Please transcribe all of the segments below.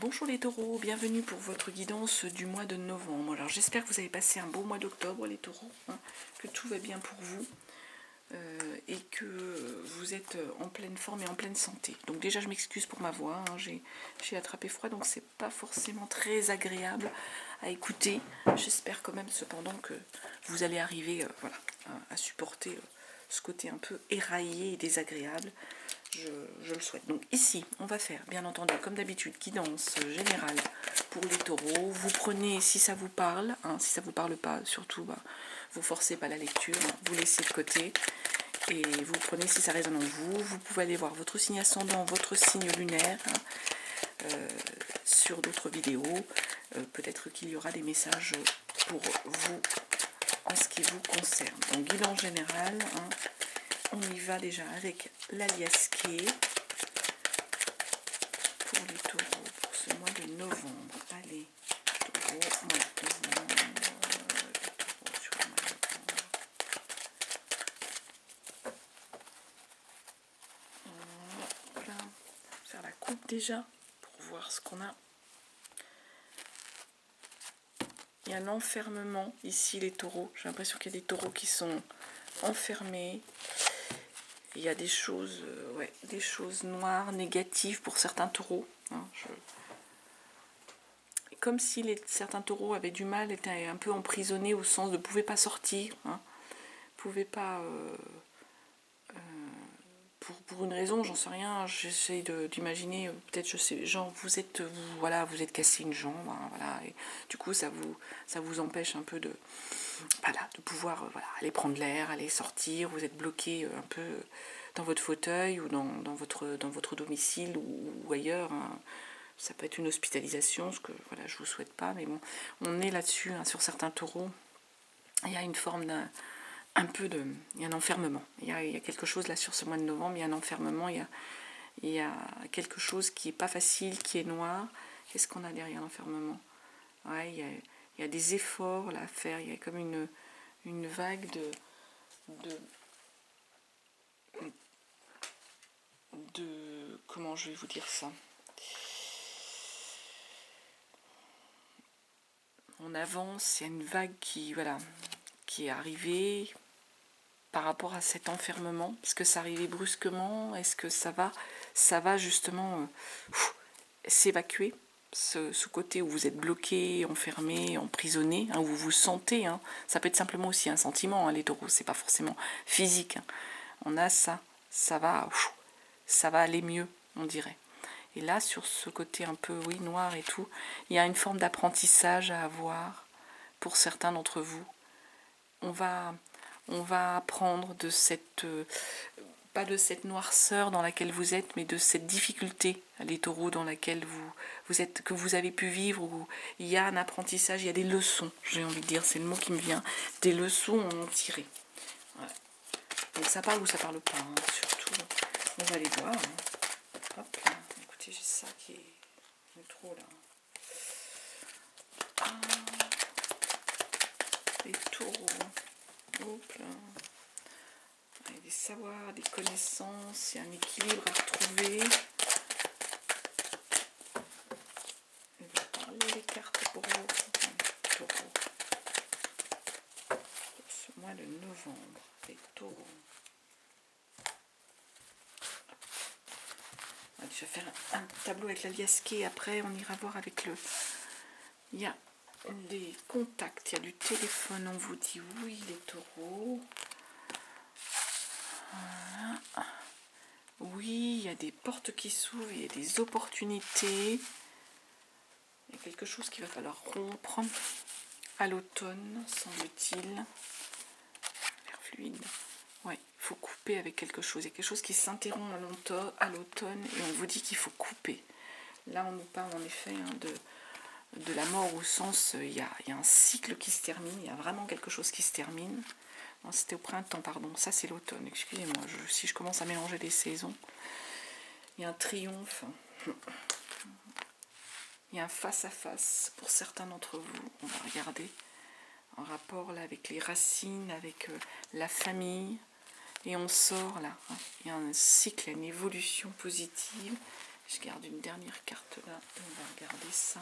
Bonjour les taureaux, bienvenue pour votre guidance du mois de novembre. Alors j'espère que vous avez passé un beau mois d'octobre les taureaux, que tout va bien pour vous et que vous êtes en pleine forme et en pleine santé. Donc déjà je m'excuse pour ma voix, j'ai attrapé froid donc c'est pas forcément très agréable à écouter. J'espère quand même cependant que vous allez arriver à supporter ce côté un peu éraillé et désagréable. Je le souhaite. Donc ici, on va faire, bien entendu, comme d'habitude, guidance générale pour les taureaux. Vous prenez, si ça vous parle, si ça vous parle pas, surtout, vous forcez pas la lecture, vous laissez de côté. Et vous prenez si ça résonne en vous. Vous pouvez aller voir votre signe ascendant, votre signe lunaire, sur d'autres vidéos. Peut-être qu'il y aura des messages pour vous en ce qui vous concerne. Donc guidance générale, on y va déjà avec l'aliasqué pour les taureaux pour ce mois de novembre. Allez, taureaux, mois de novembre, les taureaux sur le mois de novembre. Voilà, on va faire la coupe déjà pour voir ce qu'on a. Il y a un enfermement ici les taureaux. J'ai l'impression qu'il y a des taureaux qui sont enfermés. Il y a des choses, des choses noires, négatives pour certains taureaux. Comme si certains taureaux avaient du mal, étaient un peu emprisonnés au sens de ne pouvaient pas sortir, pouvaient pas, pour une raison, j'en sais rien. J'essaie d'imaginer, peut-être, je sais, genre vous êtes cassé une jambe, voilà, et du coup ça vous empêche un peu de pouvoir aller prendre l'air, aller sortir. Vous êtes bloqué un peu dans votre fauteuil ou dans votre domicile ou ailleurs. Ça peut être une hospitalisation, ce que je vous souhaite pas, mais bon, on est là-dessus sur certains taureaux. Il y a une forme il y a un enfermement. Il y a quelque chose là sur ce mois de novembre, il y a un enfermement, il y a quelque chose qui est pas facile, qui est noir. Qu'est-ce qu'on a derrière l'enfermement? Il y a des efforts là à faire, il y a comme une vague de comment je vais vous dire ça? On avance, il y a une vague qui est arrivée par rapport à cet enfermement. Est-ce que ça arrivait brusquement? Est-ce que ça va justement s'évacuer, ce côté où vous êtes bloqué, enfermé, emprisonné, où vous vous sentez, ça peut être simplement aussi un sentiment, les taureaux, c'est pas forcément physique. On a ça va aller mieux, on dirait. Et là, sur ce côté un peu noir et tout, il y a une forme d'apprentissage à avoir pour certains d'entre vous. On va apprendre de cette, pas de cette noirceur dans laquelle vous êtes, mais de cette difficulté, les taureaux, dans laquelle vous êtes, que vous avez pu vivre, où il y a un apprentissage, il y a des leçons, j'ai envie de dire, c'est le mot qui me vient, des leçons à en tirer. Voilà. Donc ça parle ou ça parle pas, surtout, on va les voir. Hop, là. Écoutez, j'ai ça qui est trop là. Les taureaux. Hop là. Il y a des savoirs, des connaissances, il y a un équilibre à retrouver. On va parler des cartes pour vous, taureaux. Pour ce mois de novembre, les taureaux. On va déjà faire un tableau avec l'aliasqué. Après, on ira voir avec le... Il y a des contacts, il y a du téléphone. On vous dit oui, les taureaux. Voilà. Oui, il y a des portes qui s'ouvrent, il y a des opportunités. Il y a quelque chose qu'il va falloir rompre à l'automne, semble-t-il. L'air fluide. Ouais, il faut couper avec quelque chose. Il y a quelque chose qui s'interrompt à l'automne et on vous dit qu'il faut couper. Là, on nous parle en effet de la mort au sens, il y a un cycle qui se termine, il y a vraiment quelque chose qui se termine. Non, c'était au printemps, pardon, ça c'est l'automne, excusez-moi, si je commence à mélanger les saisons. Il y a un triomphe, il y a un face-à-face pour certains d'entre vous, on va regarder, en rapport là avec les racines, avec la famille, et on sort là, il y a un cycle, une évolution positive. Je garde une dernière carte là, on va regarder. ça.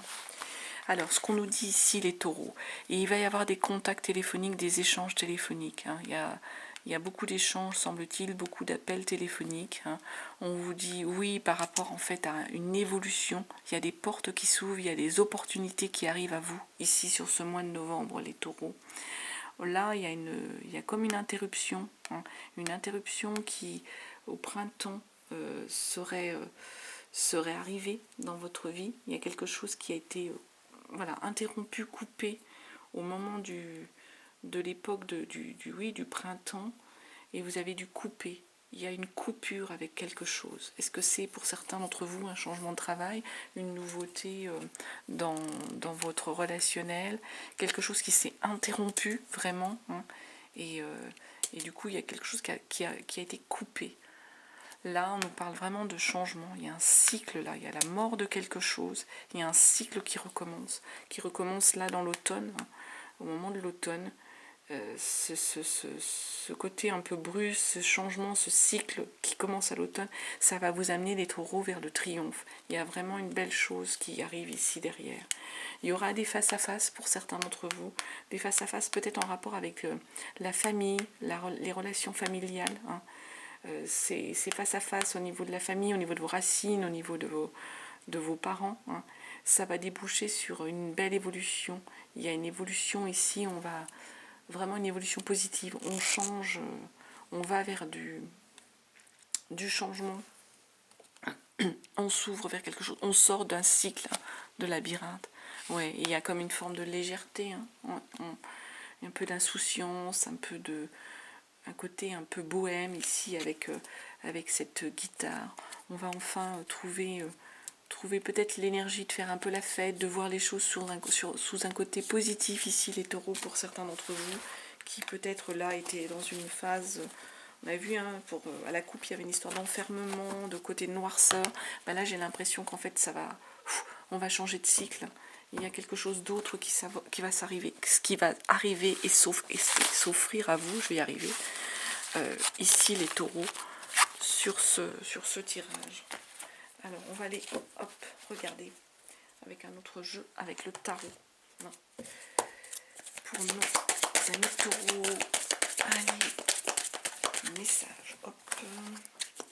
Alors, ce qu'on nous dit ici, les taureaux, et il va y avoir des contacts téléphoniques, des échanges téléphoniques. Hein. Il y a beaucoup d'échanges, semble-t-il, beaucoup d'appels téléphoniques. Hein. On vous dit oui par rapport en fait à une évolution. Il y a des portes qui s'ouvrent, il y a des opportunités qui arrivent à vous, ici sur ce mois de novembre, les taureaux. Là, il y a comme une interruption. Hein. Une interruption qui, au printemps, serait arrivée dans votre vie. Il y a quelque chose qui a été interrompu, coupé au moment de l'époque du printemps, et vous avez dû couper. Il y a une coupure avec quelque chose. Est-ce que c'est pour certains d'entre vous un changement de travail, une nouveauté dans votre relationnel, quelque chose qui s'est interrompu vraiment, hein, et du coup il y a quelque chose qui a été coupé. Là, on nous parle vraiment de changement. Il y a un cycle là, il y a la mort de quelque chose. Il y a un cycle qui recommence là dans l'automne, hein, au moment de l'automne. Ce côté un peu brusque, ce changement, ce cycle qui commence à l'automne, ça va vous amener les taureaux vers le triomphe. Il y a vraiment une belle chose qui arrive ici derrière. Il y aura des face-à-face pour certains d'entre vous, des face-à-face peut-être en rapport avec la famille, les relations familiales, hein. C'est face-à-face au niveau de la famille, au niveau de vos racines, au niveau de vos parents, hein. Ça va déboucher sur une belle évolution. Il y a une évolution ici, on va vraiment une évolution positive. On change, on va vers du changement. On s'ouvre vers quelque chose. On sort d'un cycle, hein, de labyrinthe. Ouais, il y a comme une forme de légèreté, hein. Un peu d'insouciance, un côté un peu bohème ici avec cette guitare. On va enfin trouver peut-être l'énergie de faire un peu la fête, de voir les choses sous un côté positif ici, les taureaux, pour certains d'entre vous, qui peut-être là étaient dans une phase, on a vu, hein, à la coupe il y avait une histoire d'enfermement, de côté de noirceur. Ben là j'ai l'impression qu'en fait on va changer de cycle. Il y a quelque chose d'autre qui va arriver et s'offrir à vous, je vais y arriver, ici les taureaux, sur ce tirage. Alors, on va aller, regarder, avec un autre jeu, avec le tarot. Non. Pour nos amis taureaux, allez, message, hop,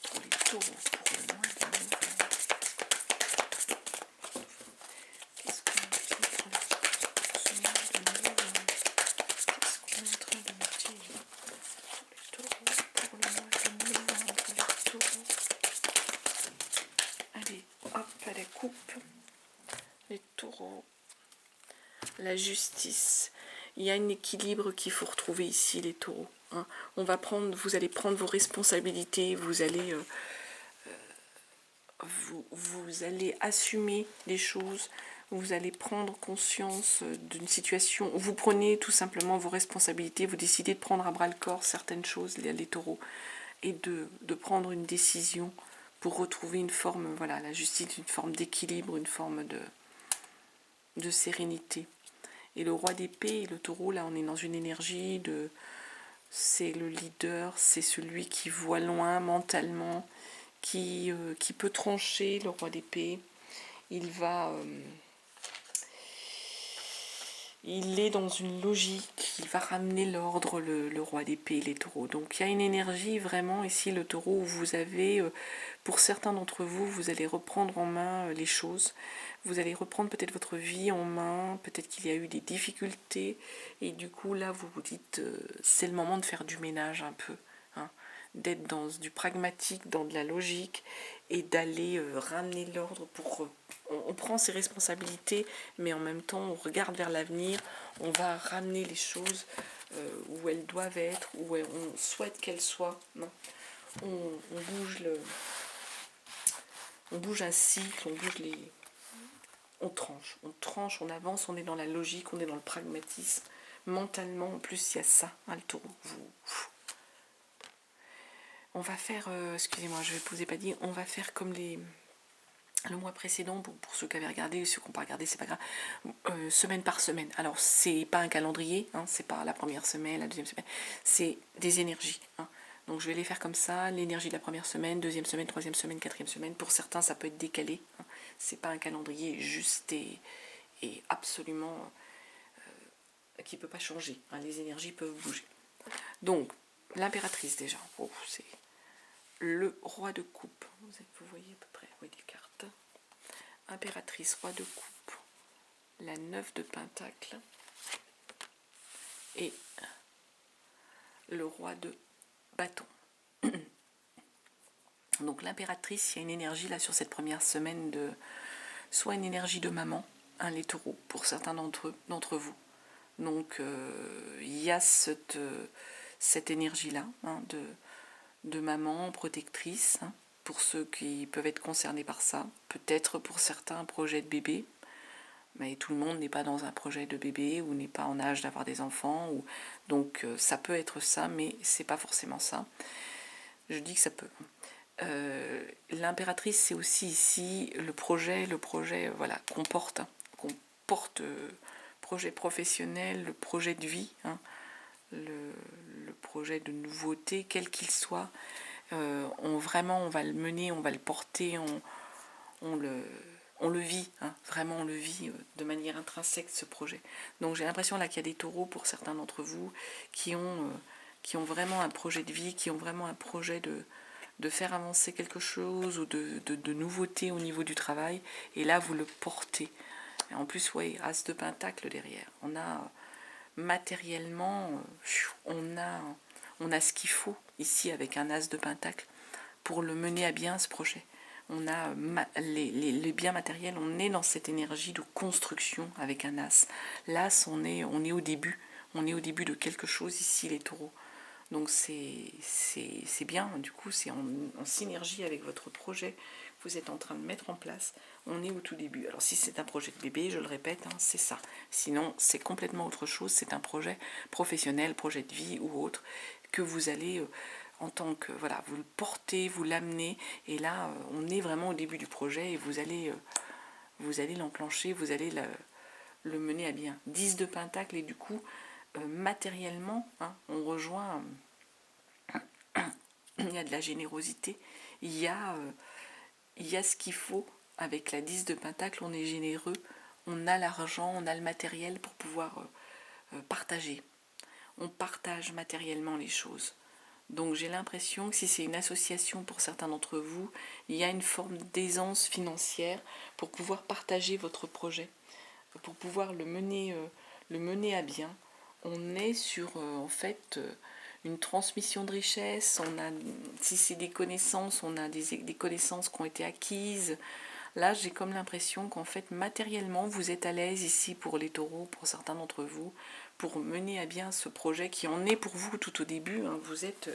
pour les taureaux, pour le mois de novembre. Qu'est-ce qu'on dit pour ce mois de novembre? Qu'est-ce qu'on est en train de me dire pour les taureaux, pour le mois de novembre, les taureaux? Allez, hop, à la coupe, les taureaux, la justice. Il y a un équilibre qu'il faut retrouver ici, les taureaux, hein. Vous allez prendre vos responsabilités, vous allez assumer les choses, vous allez prendre conscience d'une situation, vous prenez tout simplement vos responsabilités, vous décidez de prendre à bras le corps certaines choses, les taureaux, et de prendre une décision pour retrouver une forme, voilà, la justice, une forme d'équilibre, une forme de sérénité. Et le roi d'épée et le taureau, là on est dans une énergie c'est le leader, c'est celui qui voit loin mentalement, qui peut trancher, le roi d'épée. Il est dans une logique, il va ramener l'ordre, le roi d'épée, les taureaux. Donc il y a une énergie vraiment ici, le taureau, où vous avez, pour certains d'entre vous, vous allez reprendre en main les choses. Vous allez reprendre peut-être votre vie en main, peut-être qu'il y a eu des difficultés. Et du coup, là, vous vous dites, c'est le moment de faire du ménage un peu, hein, d'être dans du pragmatique, dans de la logique, et d'aller ramener l'ordre pour... on prend ses responsabilités, mais en même temps, on regarde vers l'avenir, on va ramener les choses où elles doivent être, où on souhaite qu'elles soient. Non. On bouge un cycle, on tranche, on avance, on est dans la logique, on est dans le pragmatisme. Mentalement, en plus, il y a ça, hein, le taureau. On va faire, excusez-moi, je ne vous ai pas dit, on va faire comme le mois précédent, pour ceux qui avaient regardé, ceux qui n'ont pas regardé, c'est pas grave, semaine par semaine. Alors, c'est pas un calendrier, hein, c'est pas la première semaine, la deuxième semaine, c'est des énergies, hein. Donc je vais les faire comme ça, l'énergie de la première semaine, deuxième semaine, troisième semaine, quatrième semaine. Pour certains, ça peut être décalé. Hein. C'est pas un calendrier juste et absolument qui ne peut pas changer. Hein. Les énergies peuvent bouger. Donc, l'impératrice déjà. Oh, c'est le roi de coupe. Vous voyez à peu près oui, les cartes. Impératrice, roi de coupe. La 9 de pentacle. Et le roi de bâton. Donc l'impératrice, il y a une énergie là sur cette première semaine de soit une énergie de maman, hein, les taureaux, pour certains d'entre vous. Donc il y a cette énergie-là hein, de maman protectrice, hein, pour ceux qui peuvent être concernés par ça. Peut-être pour certains un projet de bébé, mais tout le monde n'est pas dans un projet de bébé ou n'est pas en âge d'avoir des enfants. Donc ça peut être ça, mais c'est pas forcément ça. Je dis que ça peut. L'impératrice, c'est aussi ici le projet voilà, qu'on porte projet professionnel, le projet de vie, hein, le projet de nouveauté, quel qu'il soit. On va le mener, on va le porter, on le vit, hein, vraiment on le vit de manière intrinsèque ce projet. Donc j'ai l'impression là qu'il y a des taureaux pour certains d'entre vous qui ont vraiment un projet de vie, qui ont vraiment un projet de faire avancer quelque chose ou de nouveauté au niveau du travail. Et là, vous le portez. Et en plus, oui, as de pentacle derrière. On a matériellement, on a ce qu'il faut ici avec un as de pentacle pour le mener à bien ce projet. On a les biens matériels, on est dans cette énergie de construction avec un as. L'as, on est au début. On est au début de quelque chose ici, les taureaux. Donc c'est bien, du coup c'est en synergie avec votre projet que vous êtes en train de mettre en place. On est au tout début. Alors si c'est un projet de bébé, je le répète, hein, c'est ça. Sinon c'est complètement autre chose, c'est un projet professionnel, projet de vie ou autre, que vous allez en tant que, voilà, vous le portez, vous l'amenez, et là on est vraiment au début du projet et vous allez l'enclencher, vous allez le mener à bien. 10 de pentacle et du coup matériellement, hein, on rejoint, il y a de la générosité, il y a ce qu'il faut. Avec la 10 de pentacle, on est généreux, on a l'argent, on a le matériel pour pouvoir partager. On partage matériellement les choses. Donc j'ai l'impression que si c'est une association pour certains d'entre vous, il y a une forme d'aisance financière pour pouvoir partager votre projet, pour pouvoir le mener à bien. On est sur en fait une transmission de richesse. Si c'est des connaissances, on a des connaissances qui ont été acquises. Là, j'ai comme l'impression qu'en fait, matériellement, vous êtes à l'aise ici pour les taureaux, pour certains d'entre vous, pour mener à bien ce projet qui en est pour vous tout au début. Hein. Vous êtes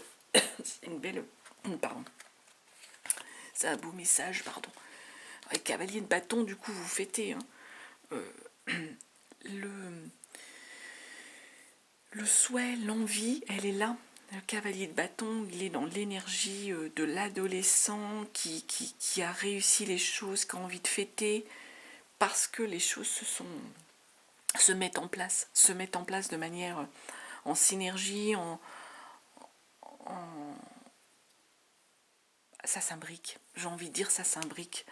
une belle... Pardon. C'est un beau message, pardon. Avec cavalier de bâton, du coup, vous fêtez. Hein. Le souhait, l'envie, elle est là. Le cavalier de bâton, il est dans l'énergie de l'adolescent qui a réussi les choses, qui a envie de fêter, parce que les choses se mettent en place de manière en synergie, ça s'imbrique. J'ai envie de dire ça s'imbrique.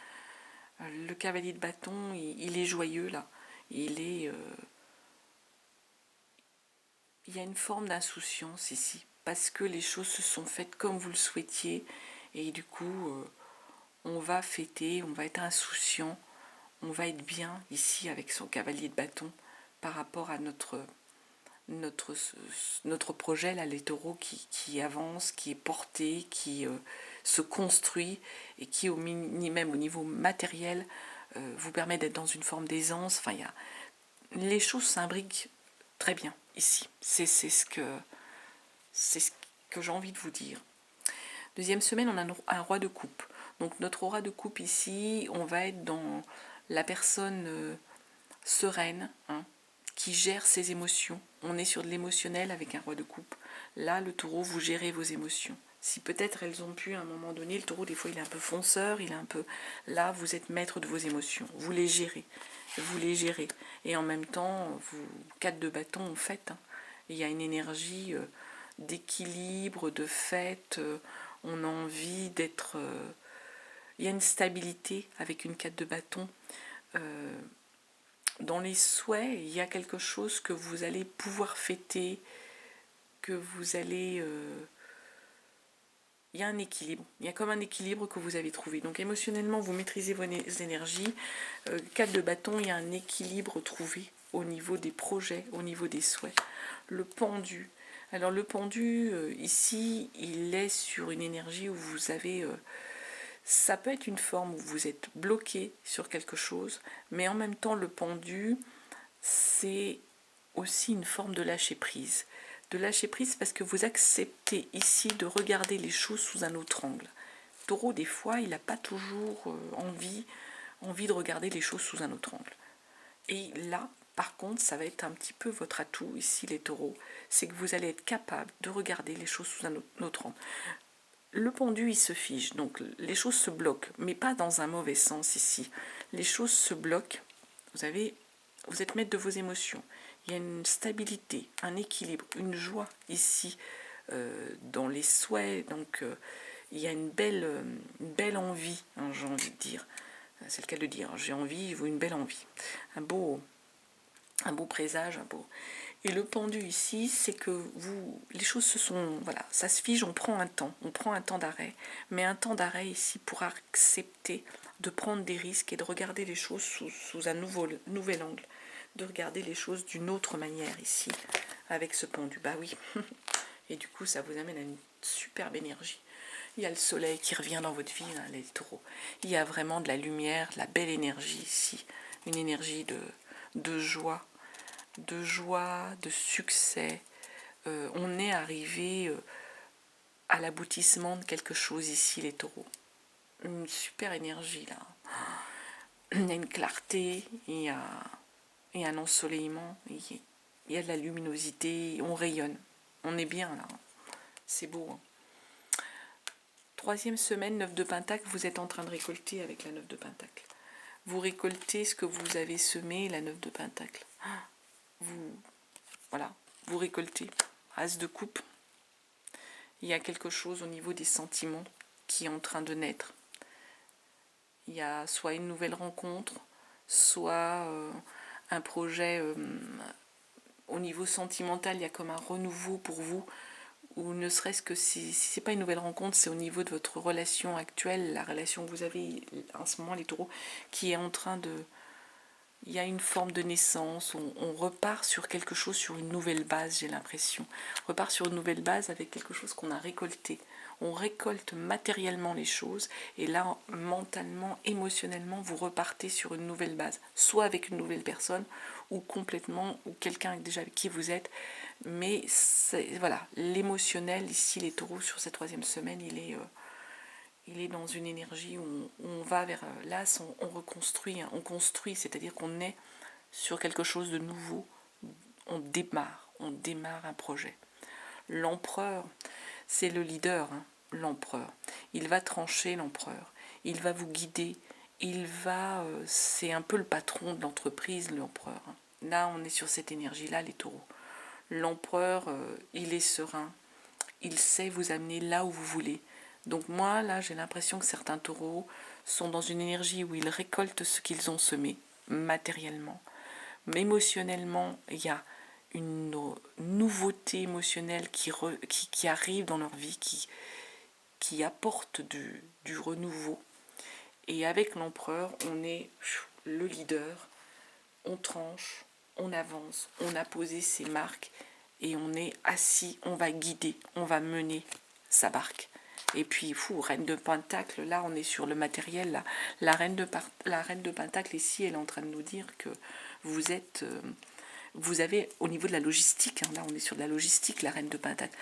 Le cavalier de bâton, il est joyeux là. Il y a une forme d'insouciance ici, parce que les choses se sont faites comme vous le souhaitiez, et du coup, on va fêter, on va être insouciant, on va être bien ici avec son cavalier de bâton par rapport à notre projet, là, les taureaux qui avance, qui est porté, qui se construit, et qui, même au niveau matériel, vous permet d'être dans une forme d'aisance. Enfin, les choses s'imbriquent très bien ici. C'est ce que j'ai envie de vous dire. Deuxième semaine, on a un roi de coupe. Donc notre roi de coupe ici, on va être dans la personne sereine, hein, qui gère ses émotions. On est sur de l'émotionnel avec un roi de coupe. Là, le taureau, vous gérez vos émotions. Si peut-être elles ont pu à un moment donné, le taureau, des fois, il est un peu fonceur, il est un peu... Là, vous êtes maître de vos émotions. Vous les gérez. Et en même temps, 4 de bâton, en fait, hein, il y a une énergie d'équilibre, de fête, on a envie d'être... il y a une stabilité avec une 4 de bâton. Dans les souhaits, il y a quelque chose que vous allez pouvoir fêter, que vous allez... il y a un équilibre, il y a comme un équilibre que vous avez trouvé. Donc émotionnellement, vous maîtrisez vos énergies. 4 de bâton, il y a un équilibre trouvé au niveau des projets, au niveau des souhaits. Le pendu. Alors le pendu, ici, il est sur une énergie où vous avez... ça peut être une forme où vous êtes bloqué sur quelque chose, mais en même temps, le pendu, c'est aussi une forme de lâcher prise. De lâcher prise parce que vous acceptez ici de regarder les choses sous un autre angle. Taureau, des fois, il n'a pas toujours envie de regarder les choses sous un autre angle. Et là, par contre, ça va être un petit peu votre atout, ici, les taureaux, c'est que vous allez être capable de regarder les choses sous un autre angle. Le pendu, il se fige, donc les choses se bloquent, mais pas dans un mauvais sens ici. Les choses se bloquent, vous êtes maître de vos émotions. Il y a une stabilité, un équilibre, une joie ici dans les souhaits. Donc il y a une belle envie, hein, j'ai envie de dire. C'est le cas de dire. J'ai envie, une belle envie. Un beau présage, un beau. Et le pendu ici, c'est que les choses se sont, voilà, ça se fige, on prend un temps d'arrêt, mais un temps d'arrêt ici pour accepter de prendre des risques et de regarder les choses sous un nouvel angle, de regarder les choses d'une autre manière ici, avec ce pendu. Bah oui, et du coup ça vous amène à une superbe énergie. Il y a le soleil qui revient dans votre vie, hein, les taureaux. Il y a vraiment de la lumière, de la belle énergie ici, une énergie de joie, de succès. On est arrivé à l'aboutissement de quelque chose ici, les taureaux. Une super énergie là. Il y a une clarté, il y a un ensoleillement, il y a de la luminosité, on rayonne. On est bien là. C'est beau. Hein. 3e semaine, 9 de Pentacle, vous êtes en train de récolter avec la 9 de Pentacle. Vous récoltez ce que vous avez semé, la 9 de Pentacle. Vous récoltez. As de coupe. Il y a quelque chose au niveau des sentiments qui est en train de naître. Il y a soit une nouvelle rencontre, soit un projet au niveau sentimental, il y a comme un renouveau pour vous, ou ne serait-ce que si ce n'est pas une nouvelle rencontre, c'est au niveau de votre relation actuelle, la relation que vous avez en ce moment, les taureaux, qui est en train de... Il y a une forme de naissance, on repart sur quelque chose, sur une nouvelle base, j'ai l'impression. On repart sur une nouvelle base avec quelque chose qu'on a récolté. On récolte matériellement les choses, et là, mentalement, émotionnellement, vous repartez sur une nouvelle base. Soit avec une nouvelle personne, ou complètement, ou quelqu'un déjà avec qui vous êtes. Mais voilà, l'émotionnel, ici, les taureaux, sur cette 3e semaine, il est dans une énergie où on va vers l'as, on reconstruit, hein, on construit, c'est-à-dire qu'on est sur quelque chose de nouveau, on démarre un projet. L'empereur, c'est le leader, hein, l'empereur. Il va trancher, l'empereur. Il va vous guider. C'est un peu le patron de l'entreprise, l'empereur. Hein. Là, on est sur cette énergie-là, les taureaux. L'empereur, il est serein. Il sait vous amener là où vous voulez. Donc moi, là, j'ai l'impression que certains taureaux sont dans une énergie où ils récoltent ce qu'ils ont semé, matériellement. Mais émotionnellement, il y a une nouveauté émotionnelle qui arrive dans leur vie, qui apporte du renouveau. Et avec l'empereur, on est le leader, on tranche, on avance, on a posé ses marques et on est assis, on va guider, on va mener sa barque. Et puis, reine de Pentacle, là on est sur le matériel. Là. La reine de Pentacle ici, elle est en train de nous dire que vous avez au niveau de la logistique, hein, là on est sur de la logistique, la reine de Pentacle.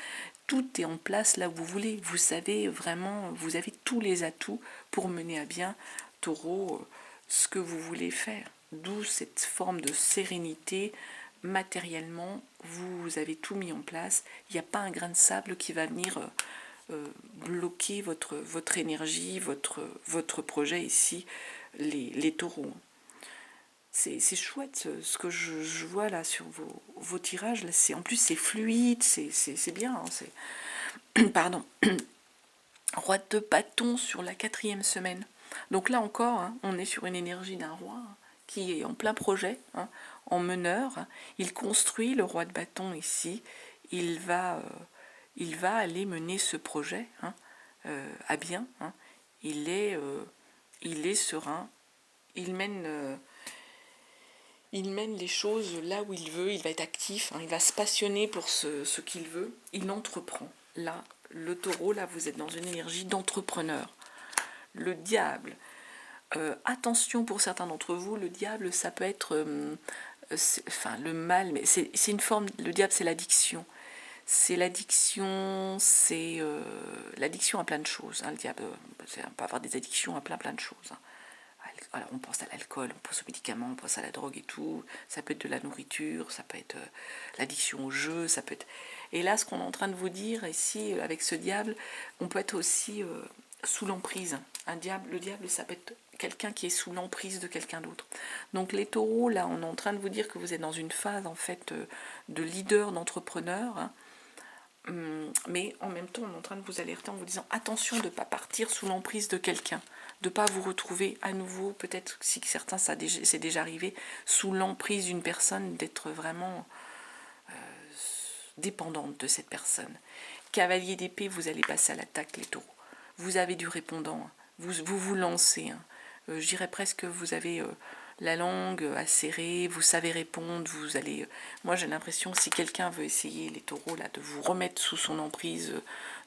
Tout est en place là où vous voulez. Vous savez vraiment, vous avez tous les atouts pour mener à bien, taureau, ce que vous voulez faire. D'où cette forme de sérénité. Matériellement, vous avez tout mis en place. Il n'y a pas un grain de sable qui va venir bloquer votre énergie, votre projet ici, les taureaux. c'est chouette ce que je vois là sur vos tirages. Là, en plus, c'est fluide, c'est bien. Hein, pardon. Roi de bâton sur la 4e semaine. Donc là encore, hein, on est sur une énergie d'un roi hein, qui est en plein projet, hein, en meneur. Hein. Il construit le roi de bâton ici. Il va aller mener ce projet hein, à bien. Hein. Il est serein. Il mène les choses là où il veut. Il va être actif. Hein. Il va se passionner pour ce qu'il veut. Il entreprend. Là, le taureau, là, vous êtes dans une énergie d'entrepreneur. Le diable, attention pour certains d'entre vous, le diable, ça peut être, le mal, mais c'est une forme, le diable, c'est l'addiction. C'est l'addiction, c'est l'addiction à plein de choses. Hein, le diable, on peut avoir des addictions à plein de choses. Hein. Alors, on pense à l'alcool, on pense aux médicaments, on pense à la drogue et tout. Ça peut être de la nourriture, ça peut être l'addiction au jeu, ça peut être... Et là, ce qu'on est en train de vous dire ici, avec ce diable, on peut être aussi sous l'emprise. Le diable, ça peut être quelqu'un qui est sous l'emprise de quelqu'un d'autre. Donc les taureaux, là, on est en train de vous dire que vous êtes dans une phase, en fait, de leader, d'entrepreneur, hein. Mais en même temps, on est en train de vous alerter en vous disant attention de ne pas partir sous l'emprise de quelqu'un, de ne pas vous retrouver à nouveau, peut-être si certains c'est déjà arrivé, sous l'emprise d'une personne, d'être vraiment dépendante de cette personne. Cavalier d'épée, vous allez passer à l'attaque, les taureaux. Vous avez du répondant, hein. Vous lancez. Hein. Je dirais presque que vous avez la langue acérée, vous savez répondre, vous allez... moi j'ai l'impression que si quelqu'un veut essayer, les taureaux, là, de vous remettre sous son emprise,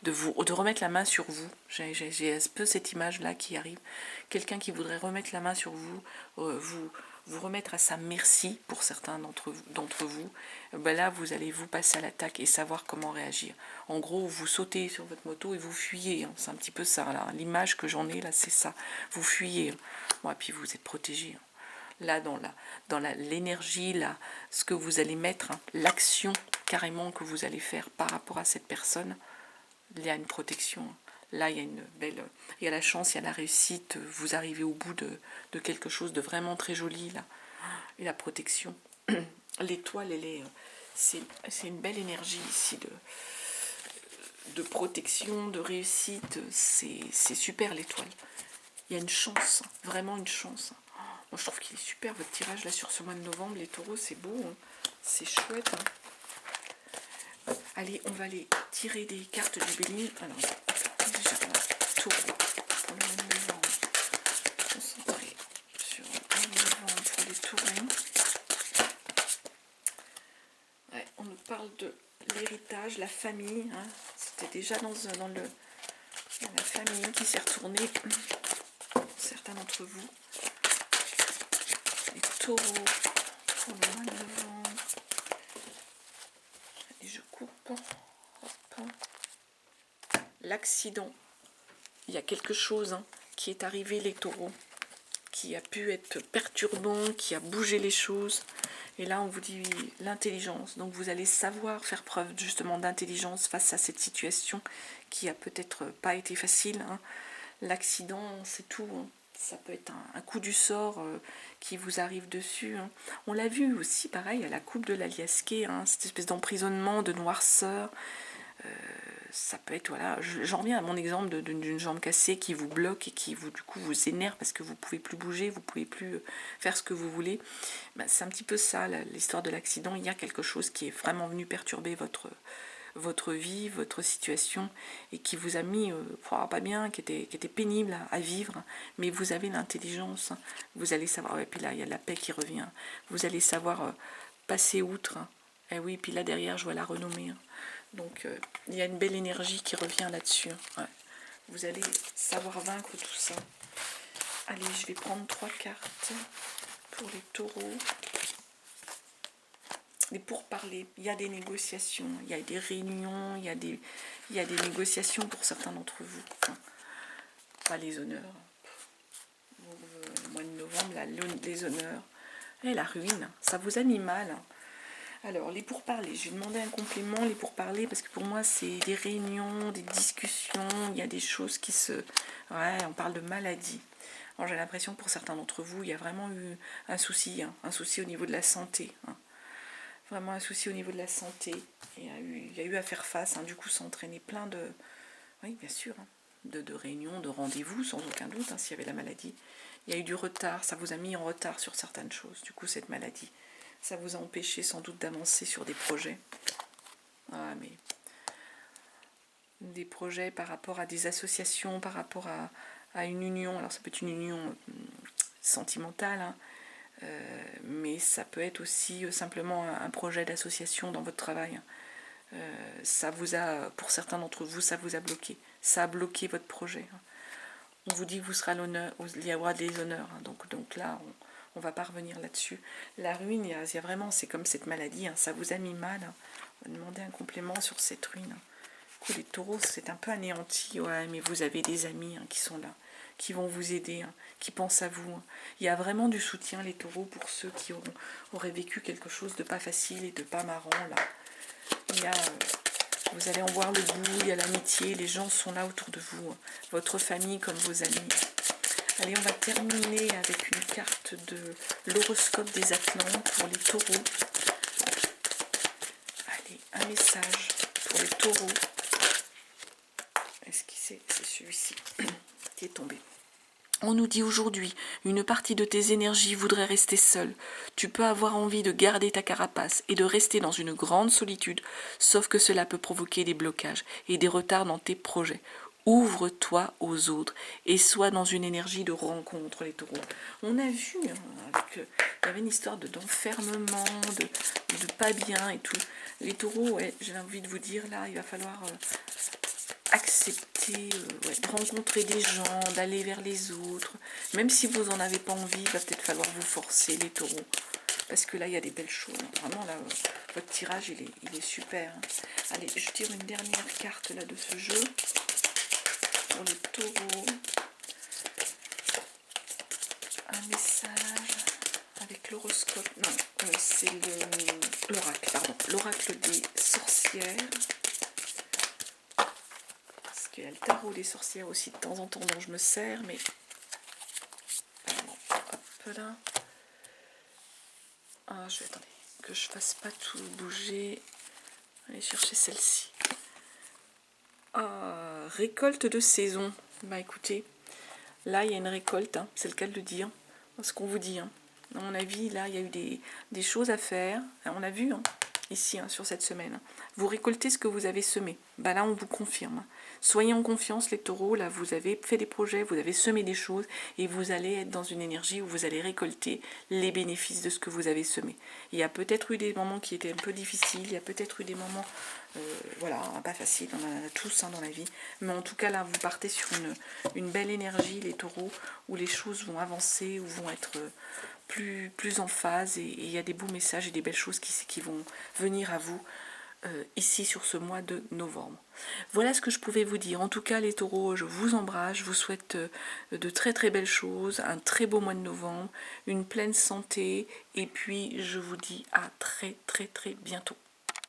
de remettre la main sur vous, j'ai un peu cette image-là qui arrive, quelqu'un qui voudrait remettre la main sur vous, vous remettre à sa merci pour certains d'entre vous, ben là vous allez vous passer à l'attaque et savoir comment réagir. En gros, vous sautez sur votre moto et vous fuyez, hein. C'est un petit peu ça, là. L'image que j'en ai là, c'est ça. Vous fuyez. Bon, et puis vous êtes protégé. Hein. Là, dans l'énergie, là, ce que vous allez mettre, hein, l'action carrément que vous allez faire par rapport à cette personne, il y a une protection. Hein. Là, il y a une belle... il y a la chance, il y a la réussite, vous arrivez au bout de quelque chose de vraiment très joli, là. Et la protection. L'étoile, c'est une belle énergie ici de protection, de réussite. C'est super, l'étoile. Il y a une chance, vraiment une chance. Moi, je trouve qu'il est super, votre tirage, là, sur ce mois de novembre. Les taureaux, c'est beau, hein. C'est chouette. Hein. Allez, on va aller tirer des cartes du Béline. Alors, déjà, taureau pour le mois de novembre. Concentré sur le mois de novembre pour les taureaux. Ouais, on nous parle de l'héritage, la famille. Hein. C'était déjà dans la famille qui s'est retournée. Certains d'entre vous. Les taureaux pour le mois de novembre. Et je coupe. Hop. L'accident. Il y a quelque chose hein, qui est arrivé, les taureaux, qui a pu être perturbant, qui a bougé les choses. Et là, on vous dit l'intelligence. Donc, vous allez savoir faire preuve justement d'intelligence face à cette situation qui a peut-être pas été facile. Hein. L'accident, c'est tout. Hein. Ça peut être un coup du sort qui vous arrive dessus. Hein. On l'a vu aussi, pareil, à la coupe de l'Aliasqué, hein, cette espèce d'emprisonnement, de noirceur. Ça peut être, voilà, j'en reviens à mon exemple d'une jambe cassée qui vous bloque et qui du coup vous énerve parce que vous ne pouvez plus bouger, vous ne pouvez plus faire ce que vous voulez. Ben, c'est un petit peu ça, l'histoire de l'accident. Il y a quelque chose qui est vraiment venu perturber votre vie, votre situation, et qui vous a mis pas bien, qui était pénible à vivre, mais vous avez l'intelligence, hein. Vous allez savoir, et puis là il y a la paix qui revient, vous allez savoir passer outre, hein. Et oui, puis là derrière je vois la renommée, hein. Donc il y a une belle énergie qui revient là-dessus, hein. Ouais. Vous allez savoir vaincre tout ça. Allez, je vais prendre 3 cartes pour les taureaux. Et pour parler, il y a des négociations, il y a des réunions, il y a des négociations pour certains d'entre vous. Enfin, pas les honneurs. Le mois de novembre, là, les honneurs. Et la ruine, ça vous anime mal. Alors, les pourparlers, je vais demander un complément, les pourparlers, parce que pour moi, c'est des réunions, des discussions, il y a des choses qui se... Ouais, on parle de maladie. Alors j'ai l'impression que pour certains d'entre vous, il y a vraiment eu un souci au niveau de la santé. Vraiment un souci au niveau de la santé. Il y a eu à faire face, du coup ça a entraîné plein de... Oui, bien sûr, de réunions, de rendez-vous, sans aucun doute, s'il y avait la maladie. Il y a eu du retard, ça vous a mis en retard sur certaines choses, du coup cette maladie. Ça vous a empêché sans doute d'avancer sur des projets. Ah, mais des projets par rapport à des associations, par rapport à une union. Alors ça peut être une union sentimentale, mais ça peut être aussi simplement un projet d'association dans votre travail. Ça vous a, pour certains d'entre vous, ça vous a bloqué. Ça a bloqué votre projet. On vous dit que vous serez à l'honneur, il y aura des honneurs. Donc là, on ne va pas revenir là-dessus. La ruine, il y a vraiment, c'est comme cette maladie, ça vous a mis mal. On va demander un complément sur cette ruine. Du coup, les taureaux, c'est un peu anéanti, ouais, mais vous avez des amis qui sont là, qui vont vous aider, qui pensent à vous. Il y a vraiment du soutien, les taureaux, pour ceux qui auraient vécu quelque chose de pas facile et de pas marrant, là. Il y a, vous allez en voir le bout, il y a l'amitié, les gens sont là autour de vous, votre famille comme vos amis. Allez, on va terminer avec une carte de l'horoscope des Atlantes pour les taureaux. Allez, un message pour les taureaux. Est-ce que c'est celui-ci qui est tombé? On nous dit aujourd'hui, une partie de tes énergies voudrait rester seule. Tu peux avoir envie de garder ta carapace et de rester dans une grande solitude, sauf que cela peut provoquer des blocages et des retards dans tes projets. Ouvre-toi aux autres et sois dans une énergie de rencontre, les taureaux. On a vu, il y avait une histoire d'enfermement, de pas bien et tout. Les taureaux, ouais, j'ai envie de vous dire, là, il va falloir... accepter de rencontrer des gens, d'aller vers les autres. Même si vous n'en avez pas envie, il va peut-être falloir vous forcer, les taureaux. Parce que là, il y a des belles choses. Vraiment, là, votre tirage, il est super. Allez, je tire une dernière carte là de ce jeu. Pour les taureaux. Un message avec l'horoscope. Non, c'est l'oracle, pardon. L'oracle des sorcières. Il y a le tarot des sorcières aussi de temps en temps dont je me sers, mais hop là. Je vais attendre que je fasse pas tout bouger. Allez chercher celle-ci. Récolte de saison. Bah écoutez, là il y a une récolte, c'est le cas de le dire. Ce qu'on vous dit. À mon avis, là il y a eu des choses à faire. On a vu ici sur cette semaine. Vous récoltez ce que vous avez semé. Bah là on vous confirme. Soyez en confiance les taureaux, là vous avez fait des projets, vous avez semé des choses et vous allez être dans une énergie où vous allez récolter les bénéfices de ce que vous avez semé. Il y a peut-être eu des moments qui étaient un peu difficiles, il y a peut-être eu des moments pas faciles, on en a tous dans la vie, mais en tout cas là vous partez sur une belle énergie les taureaux où les choses vont avancer, où vont être plus en phase et il y a des beaux messages et des belles choses qui vont venir à vous ici sur ce mois de novembre. Voilà ce que je pouvais vous dire. En tout cas les taureaux, je vous embrasse, je vous souhaite de très très belles choses, un très beau mois de novembre, une pleine santé et puis je vous dis à très très très bientôt.